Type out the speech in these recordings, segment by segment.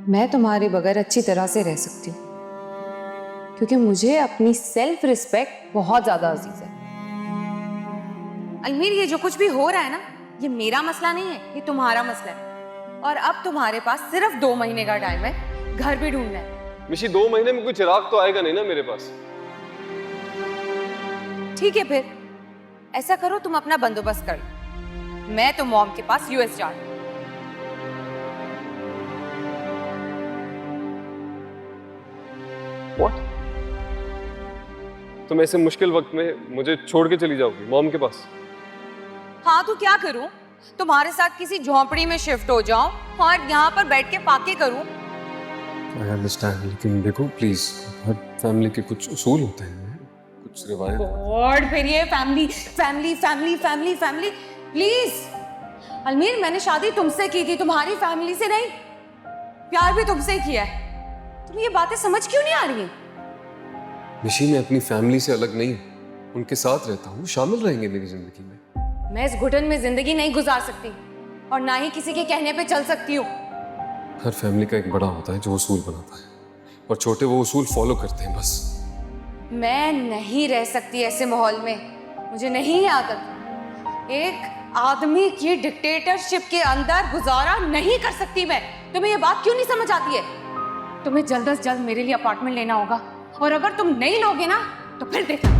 मैं तुम्हारे बगैर अच्छी तरह से रह सकती हूँ, क्योंकि मुझे अपनी सेल्फ रिस्पेक्ट बहुत ज्यादा अजीज है। अलमीर, ये जो कुछ भी हो रहा है ना, ये मेरा मसला नहीं है, ये तुम्हारा मसला है। और अब तुम्हारे पास सिर्फ 2 महीने का टाइम है, घर भी ढूंढना है। मिशी 2 महीने में कोई चिराग तो आएगा नहीं ना मेरे पास। ठीक है, फिर ऐसा करो, तुम अपना बंदोबस्त कर लो, मैं तो मॉम के पास यूएस जा रही हूँ। What? तुम ऐसे मुश्किल वक्त में मुझे छोड़ के चली जाओगी मॉम के पास? हाँ तो क्या करूं, तुम्हारे साथ किसी झोंपड़ी में शिफ्ट हो जाऊं और यहाँ पर बैठ के फाके करूं? I understand, लेकिन देखो प्लीज, हर फैमिली के कुछ उसूल होते हैं, कुछ रिवायत। गॉड, फिर ये family family family family family, please Almir, मैंने शादी तुमसे की थी, तुम्हारी फैमिली से नहीं। प्यार भी तुमसे ही किया है। तुम्हें ये बातें समझ क्यों नहीं आ रही हैं? मिशी, मैं अपनी फैमिली से अलग नहीं हूँ, उनके साथ रहता हूँ, शामिल रहेंगे मेरी जिंदगी में। मैं इस घुटन में जिंदगी नहीं गुजार सकती और ना ही किसी के कहने पे चल सकती हूँ। हर फैमिली का एक बड़ा होता है जो उसूल बनाता है, और छोटे वो उसूल फॉलो करते हैं बस। मैं नहीं रह सकती ऐसे माहौल में, मुझे नहीं आदत। एक आदमी की डिक्टेटरशिप के अंदर गुजारा नहीं कर सकती मैं। तुम्हें ये बात क्यों नहीं समझ आती है? तुम्हें जल्द से जल्द मेरे लिए अपार्टमेंट लेना होगा, और अगर तुम नहीं लोगे ना तो फिर देखना।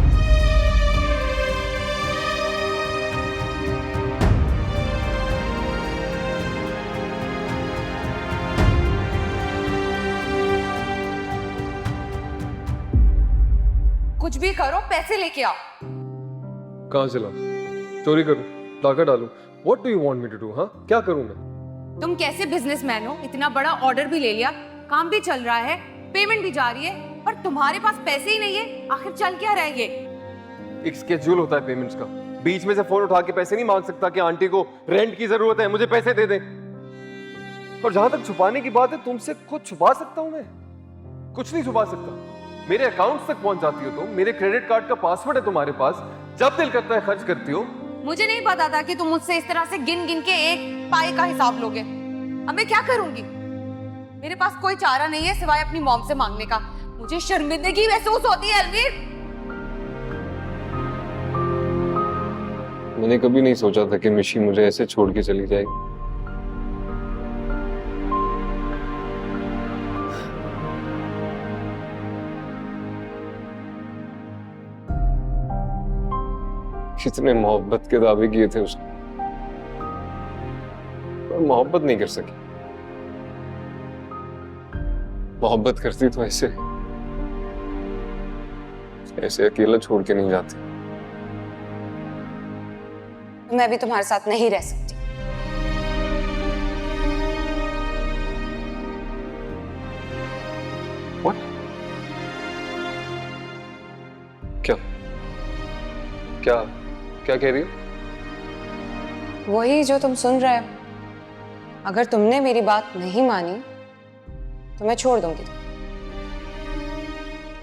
कुछ भी करो, पैसे लेके आओ। कहाँ से लाऊं? चोरी करूं? डाका डालूं? What do you want me to do? हाँ, क्या करूं मैं? तुम कैसे बिजनेसमैन हो, इतना बड़ा ऑर्डर भी ले लिया, काम भी चल रहा है, पेमेंट भी जा रही है, और तुम्हारे पास पैसे ही नहीं है। आखिर चल क्या रहा है ये? एक स्केड्यूल होता है पेमेंट्स का। बीच में से फोन उठा के पैसे नहीं मांग सकता कि आंटी को रेंट की जरूरत है, मुझे पैसे दे दें। और जहां तक छुपाने की बात है, तुमसे कुछ छुपा सकता हूं मैं? कुछ नहीं छुपा सकता। मेरे अकाउंट्स तक पहुंच जाती हो तुम, मेरे क्रेडिट कार्ड का पासवर्ड है तुम्हारे पास, जब दिल करता है खर्च करती हो। मुझे नहीं पता था कि तुम मुझसे इस तरह से गिन गिन के एक पाई का हिसाब लोगे। अब मैं क्या करूंगी? मेरे पास कोई चारा नहीं है सिवाय अपनी मॉम से मांगने का। मुझे शर्मिंदगी महसूस होती है अलवीर। मैंने कभी नहीं सोचा था कि मिशी मुझे ऐसे छोड़ के चली जाएगी। कितने मोहब्बत के दावे किए थे उसने, पर मोहब्बत नहीं कर सकी। मोहब्बत करती तो ऐसे ऐसे अकेला छोड़ के नहीं जाती। मैं भी तुम्हारे साथ नहीं रह सकती। What? क्या क्या क्या कह रही हो? वही जो तुम सुन रहे हो। अगर तुमने मेरी बात नहीं मानी तो मैं छोड़ दूंगी।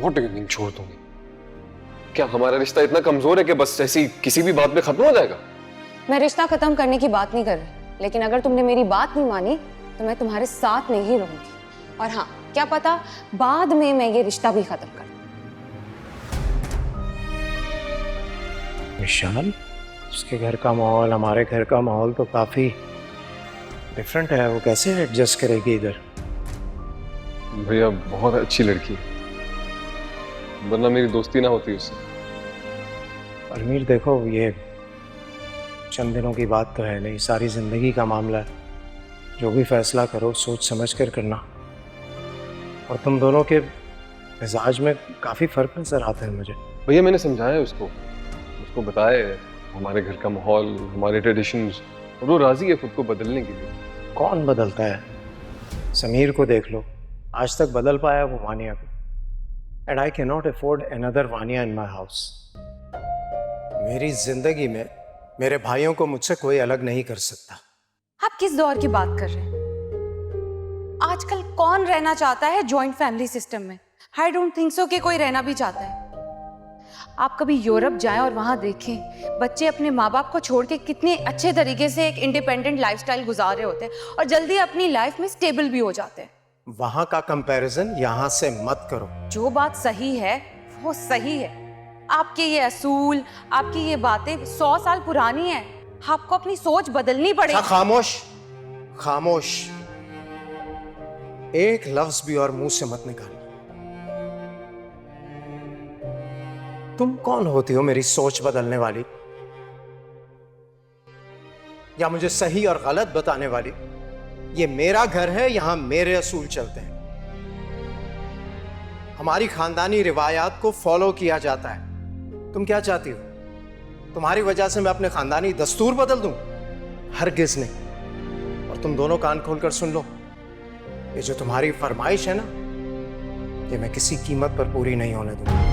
What do you mean छोड़ दूंगी? क्या हमारा रिश्ता इतना कमजोर है कि बस ऐसी किसी भी बात में खत्म हो जाएगा? मैं रिश्ता खत्म करने की बात नहीं कर रही, लेकिन अगर तुमने मेरी बात नहीं मानी तो मैं तुम्हारे साथ नहीं रहूंगी। और हाँ, क्या पता बाद में मैं ये रिश्ता भी खत्म कर दूं। विशाल, उसके घर का माहौल हमारे घर का माहौल तो काफी डिफरेंट है। वो कैसे एडजस्ट करेगी इधर? भैया बहुत अच्छी लड़की है, वरना मेरी दोस्ती ना होती उससे। अलमीर देखो, ये चंद दिनों की बात तो है नहीं, सारी जिंदगी का मामला है। जो भी फैसला करो सोच समझ कर करना। और तुम दोनों के मिजाज में काफी फर्क नजर आता है मुझे। भैया मैंने समझाया उसको बताया है हमारे घर का माहौल, हमारे ट्रेडिशंस, और वो राजी है खुद को बदलने के लिए। कौन बदलता है? समीर को देख लो, आज तक बदल पाया वो वानिया को। And I can not afford another Vaniya in my house. मेरी जिंदगी में मेरे भाइयों को मुझसे कोई अलग नहीं कर सकता। आप किस दौर की बात कर रहे हैं? आजकल कौन रहना चाहता है जॉइंट फैमिली सिस्टम में? आई डोंट थिंक सो कि कोई रहना भी चाहता है। आप कभी यूरोप जाएं और वहां देखें बच्चे अपने माँ बाप को छोड़ के कितने अच्छे तरीके से एक इंडिपेंडेंट लाइफस्टाइल गुजार रहे होते हैं और जल्दी अपनी लाइफ में स्टेबल भी हो जाते हैं। वहां का कंपैरिजन यहां से मत करो। जो बात सही है वो सही है। आपके ये असूल, आपकी ये बातें 100 साल पुरानी हैं। आपको अपनी सोच बदलनी पड़ेगी। खामोश, खामोश। एक लफ्ज भी और मुंह से मत निकालना। तुम कौन होती हो मेरी सोच बदलने वाली, या मुझे सही और गलत बताने वाली? ये मेरा घर है, यहां मेरे असूल चलते हैं। हमारी खानदानी रिवायात को फॉलो किया जाता है। तुम क्या चाहती हो? तुम्हारी वजह से मैं अपने खानदानी दस्तूर बदल दूं? हरगिज नहीं। और तुम दोनों कान खोलकर सुन लो, ये जो तुम्हारी फरमाइश है ना, ये मैं किसी कीमत पर पूरी नहीं होने दूंगा।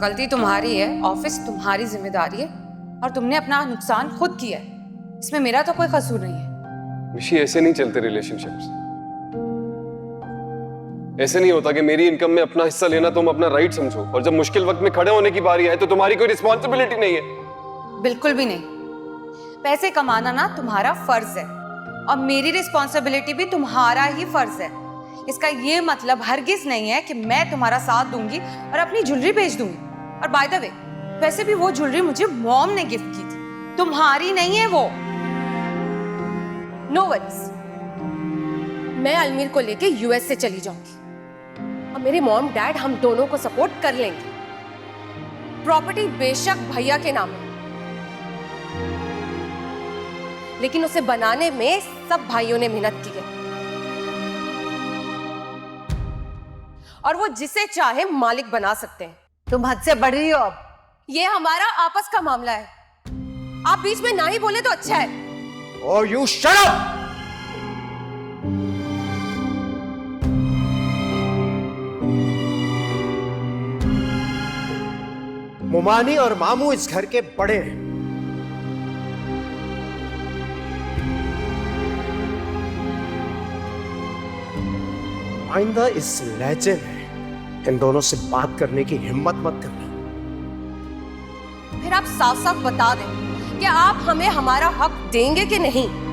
गलती तुम्हारी है, ऑफिस तुम्हारी जिम्मेदारी है और तुमने अपना नुकसान खुद किया है। इसमें मेरा तो कोई कसूर नहीं है। मिशी, ऐसे नहीं चलते रिलेशनशिप्स। ऐसे नहीं होता कि मेरी इनकम में अपना हिस्सा लेना तुम अपना राइट समझो, और जब मुश्किल वक्त में खड़े होने की बारी आए तो तुम्हारी कोई रिस्पॉन्सिबिलिटी नहीं है। बिल्कुल भी नहीं। पैसे कमाना ना तुम्हारा फर्ज है और मेरी रिस्पॉन्सिबिलिटी भी तुम्हारा ही फर्ज है। इसका ये मतलब हरगिज नहीं है कि मैं तुम्हारा साथ दूंगी और अपनी ज्वेलरी बेच दूंगी। और बाय द वे, वैसे भी वो ज्वेलरी मुझे मॉम ने गिफ्ट की थी, तुम्हारी नहीं है वो। नो वरीज, मैं अलमीर को लेके यूएस से चली जाऊंगी और मेरे मॉम डैड हम दोनों को सपोर्ट कर लेंगे। प्रॉपर्टी बेशक भैया के नाम है, लेकिन उसे बनाने में सब भाइयों ने मेहनत की है और वो जिसे चाहे मालिक बना सकते हैं। तुम हद से बढ़ रही हो अब। ये हमारा आपस का मामला है, आप बीच में ना ही बोले तो अच्छा है। Oh, you shut up! मुमानी और मामू इस घर के बड़े हैं। आइंदा इस लहजे में इन दोनों से बात करने की हिम्मत मत करना। फिर आप साफ साफ बता दें कि आप हमें हमारा हक देंगे कि नहीं।